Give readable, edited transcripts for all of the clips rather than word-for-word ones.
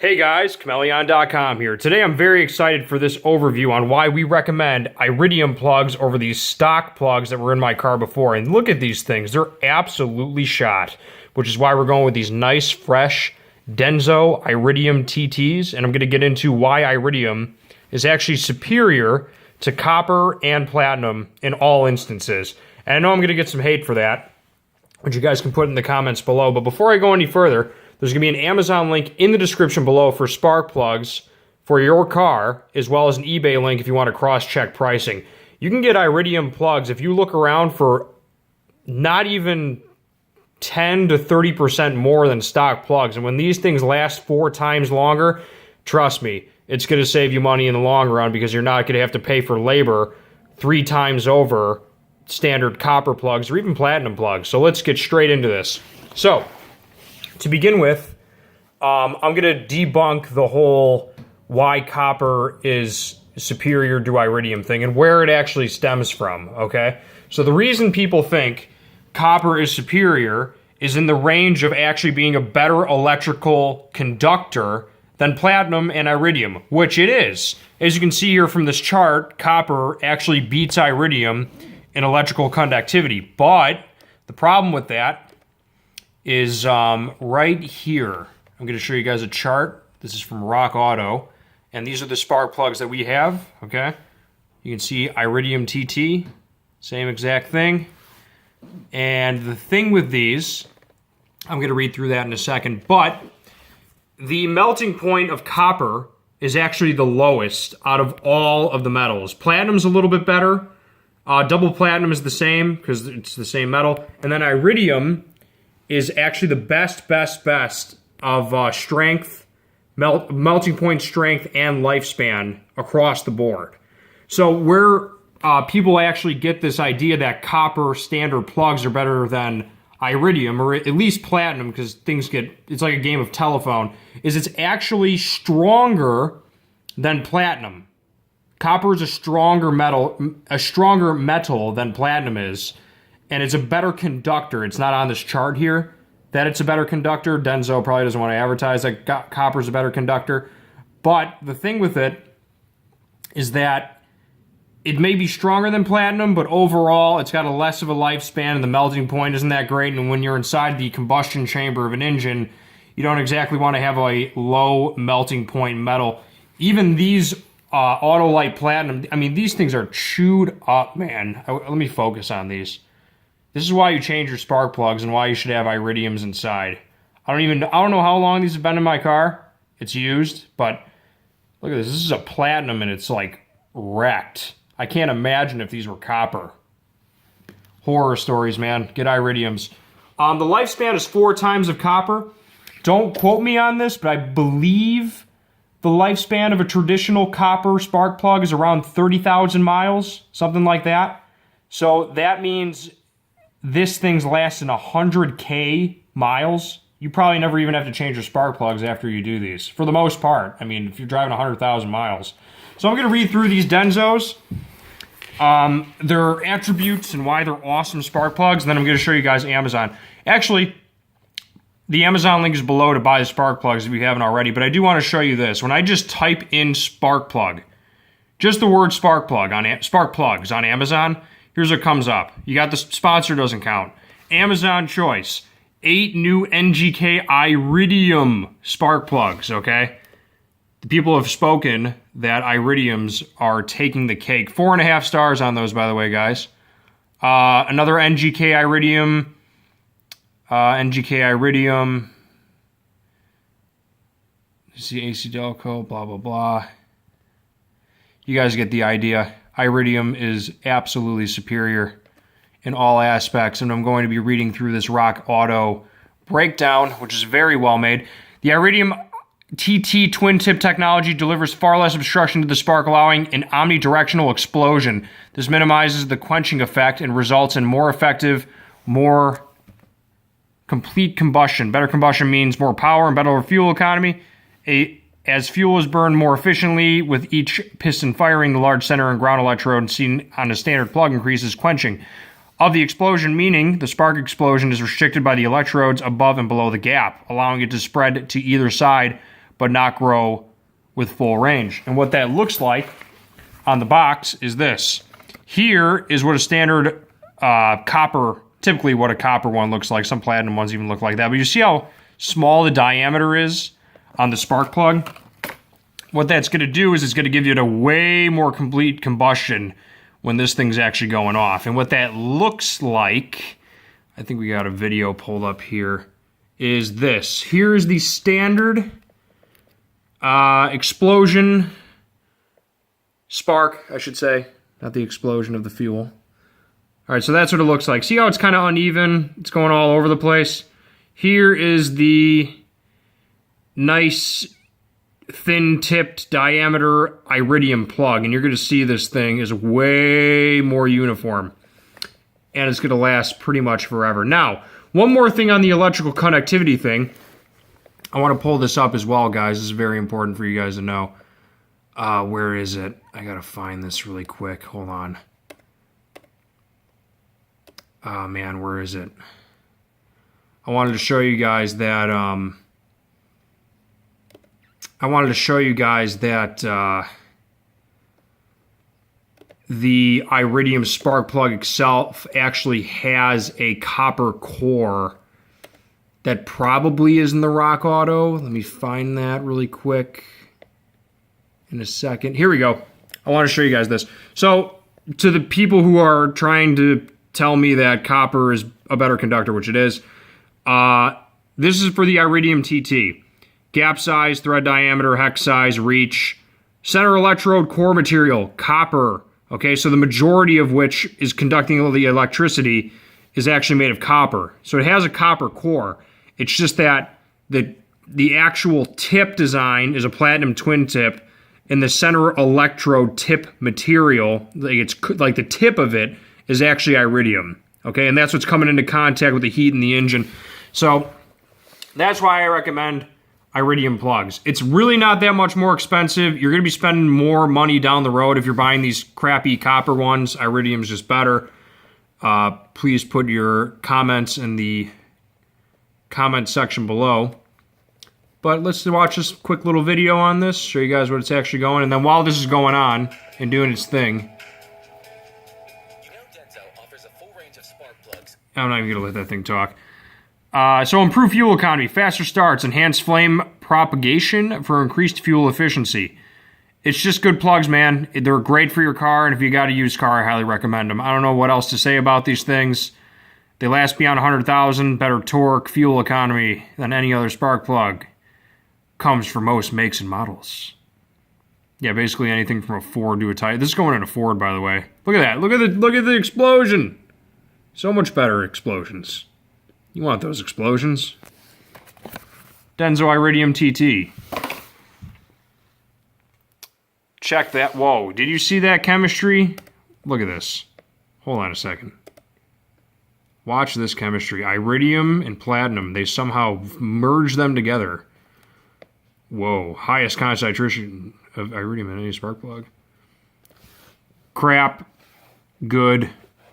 Hey guys, Chmelaeon.com here. Today I'm very excited for this overview on why we recommend Iridium plugs over these stock plugs that were in my car before. And look at these things, they're absolutely shot, which is why we're going with these nice, fresh Denso Iridium TTs. And I'm going to get into why Iridium is actually superior to copper and platinum in all instances. And I know I'm going to get some hate for that, which you guys can put in the comments below. But before I go any further, there's going to be an Amazon link in the description below for spark plugs for your car, as well as an eBay link if you want to cross-check pricing. You can get Iridium plugs if you look around for not even 10 to 30% more than stock plugs. And when these things last 4 times longer, trust me, it's going to save you money in the long run because you're not going to have to pay for labor 3 times over standard copper plugs or even platinum plugs. So let's get straight into this. So, to begin with, I'm going to debunk the whole why copper is superior to Iridium thing and where it actually stems from, okay? So the reason people think copper is superior is in the range of actually being a better electrical conductor than platinum and Iridium, which it is. As you can see here from this chart, copper actually beats Iridium in electrical conductivity. But the problem with that is right here. I'm going to show you guys a chart. This is from Rock Auto, and these are the spark plugs that we have, okay? You can see Iridium TT, same exact thing. And the thing with these, I'm going to read through that in a second, but the melting point of copper is actually the lowest out of all of the metals. Platinum's a little bit better. Double platinum is the same because it's the same metal. And then Iridium is actually the best of strength, melting point strength, and lifespan across the board. So where people actually get this idea that copper standard plugs are better than Iridium, or at least platinum, because it's like a game of telephone, is it's actually stronger than platinum. Copper is a stronger metal than platinum is. And it's a better conductor. It's not on this chart here that it's a better conductor. Denso probably doesn't want to advertise that copper's a better conductor. But the thing with it is that it may be stronger than platinum, but overall it's got a less of a lifespan and the melting point isn't that great. And when you're inside the combustion chamber of an engine, you don't exactly want to have a low melting point metal. Even these Autolite Platinum, I mean, these things are chewed up, man. Let me focus on these. This is why you change your spark plugs and why you should have Iridiums inside. I don't know how long these have been in my car. It's used, but look at this. This is a platinum and it's like wrecked. I can't imagine if these were copper. Horror stories, man. Get Iridiums. The lifespan is 4 times of copper. Don't quote me on this, but I believe the lifespan of a traditional copper spark plug is around 30,000 miles, something like that. So that means this thing's lasting 100K miles. You probably never even have to change your spark plugs after you do these, for the most part. I mean, if you're driving 100,000 miles. So I'm going to read through these Densos, their attributes and why they're awesome spark plugs, and then I'm going to show you guys Amazon. Actually, the Amazon link is below to buy the spark plugs if you haven't already, but I do want to show you this. When I just type in spark plug, just the word spark plugs on Amazon, here's what comes up. You got the sponsor doesn't count. Amazon choice. 8 new NGK Iridium spark plugs, okay? The people have spoken that Iridiums are taking the cake. 4.5 stars on those, by the way, guys. Another NGK Iridium. NGK Iridium. See AC Delco, blah, blah, blah. You guys get the idea. Iridium is absolutely superior in all aspects, and I'm going to be reading through this Rock Auto breakdown, which is very well made. The Iridium TT twin tip technology delivers far less obstruction to the spark, allowing an omnidirectional explosion. This minimizes the quenching effect and results in more effective, more complete combustion. Better combustion means more power and better fuel economy. As fuel is burned more efficiently with each piston firing, the large center and ground electrode seen on a standard plug increases quenching of the explosion, meaning the spark explosion is restricted by the electrodes above and below the gap, allowing it to spread to either side, but not grow with full range. And what that looks like on the box is this. Here is what a standard copper, typically what a copper one looks like. Some platinum ones even look like that. But you see how small the diameter is on the spark plug? What that's going to do is it's going to give you a way more complete combustion when this thing's actually going off. And what that looks like, I think we got a video pulled up here, is this. Here's the standard explosion spark, I should say. Not the explosion of the fuel. All right, so that's what it looks like. See how it's kind of uneven? It's going all over the place. Here is the nice thin-tipped diameter Iridium plug, and you're going to see this thing is way more uniform, and it's going to last pretty much forever. Now, one more thing on the electrical connectivity thing. I want to pull this up as well, guys. This is very important for you guys to know. Where is it? I got to find this really quick. Hold on. Oh, man, where is it? I wanted to show you guys that, the Iridium spark plug itself actually has a copper core that probably is in the Rock Auto. Let me find that really quick in a second. Here we go. I want to show you guys this. So, to the people who are trying to tell me that copper is a better conductor, which it is, this is for the Iridium TT. Gap size, thread diameter, hex size, reach, center electrode, core material, copper. Okay, so the majority of which is conducting the electricity is actually made of copper. So it has a copper core. It's just that the actual tip design is a platinum twin tip, and the center electrode tip material, like the tip of it, is actually Iridium. Okay, and that's what's coming into contact with the heat in the engine. So that's why I recommend Iridium plugs. It's really not that much more expensive. You're going to be spending more money down the road if you're buying these crappy copper ones. Iridium's just better. Please put your comments in the comment section below. But let's watch this quick little video on this, show you guys what it's actually going. And then while this is going on and doing its thing, Denso offers a full range of spark plugs. I'm not even going to let that thing talk. So improved fuel economy, faster starts, enhanced flame propagation for increased fuel efficiency. It's just good plugs, man. They're great for your car, and if you got a used car, I highly recommend them. I don't know what else to say about these things. They last beyond 100,000, better torque, fuel economy than any other spark plug. Comes for most makes and models. Yeah, basically anything from a Ford to a Titan. This is going in a Ford, by the way. Look at that. Look at the explosion. So much better explosions. You want those explosions. Denso Iridium TT. Check that. Whoa, did you see that chemistry? Look at this. Hold on a second. Watch this chemistry. Iridium and platinum. They somehow merge them together. Whoa, highest concentration of iridium in any spark plug. Crap. Good.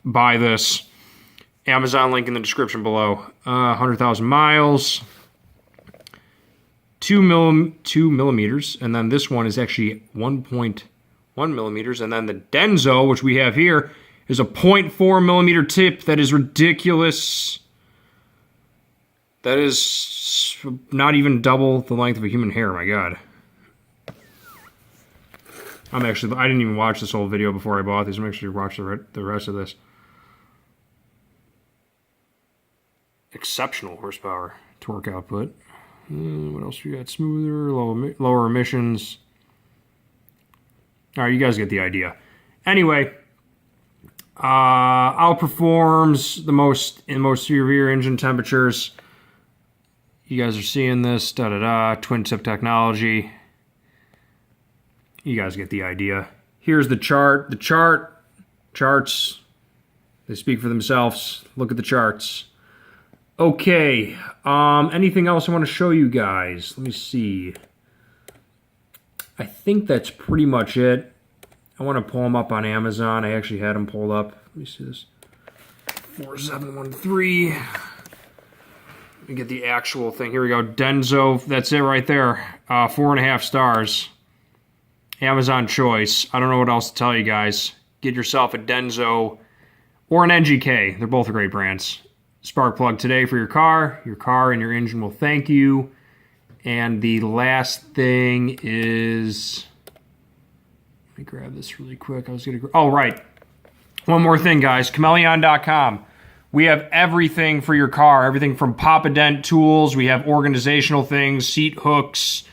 Buy this. Amazon link in the description below. 100,000 miles. 2 millimeters. And then this one is actually 1.1 millimeters. And then the Denso, which we have here, is a 0.4 millimeter tip. That is ridiculous. That is not even double the length of a human hair. My God. I didn't even watch this whole video before I bought these. I'm actually watch the rest of this. Exceptional horsepower, torque output. What else we got? Smoother, lower emissions. All right, you guys get the idea. Anyway, outperforms the most in most severe engine temperatures. You guys are seeing this. Twin tip technology. You guys get the idea. Here's the chart. Charts. They speak for themselves. Look at the charts. Okay, anything else I want to show you guys? Let me see. I think that's pretty much it. I want to pull them up on Amazon. I actually had them pulled up. Let me see this. 4713. me get the actual thing. Here we go. Denso. That's it right there. 4.5 stars. Amazon choice. I don't know what else to tell you guys. Get yourself a Denso or an NGK. They're both great brands. Spark plug today for your car. Your car and your engine will thank you. And the last thing is... Let me grab this really quick. I was going to... Oh, right. One more thing, guys. Chmelaeon.com. We have everything for your car. Everything from Pop-A-Dent tools. We have organizational things, seat hooks,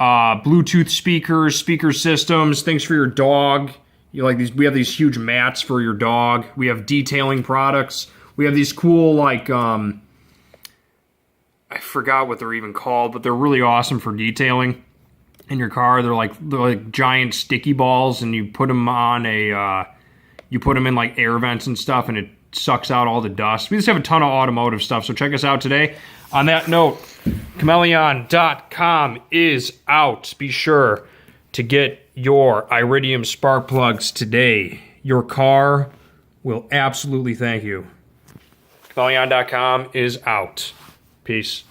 Bluetooth speakers, speaker systems, things for your dog. You like these? We have these huge mats for your dog. We have detailing products. We have these cool, like, I forgot what they're even called, but they're really awesome for detailing in your car. They're like giant sticky balls, and you put them on you put them in like air vents and stuff, and it sucks out all the dust. We just have a ton of automotive stuff, so check us out today. On that note, Chmelaeon.com is out. Be sure to get your Iridium spark plugs today. Your car will absolutely thank you. Chmelaeon.com is out. Peace.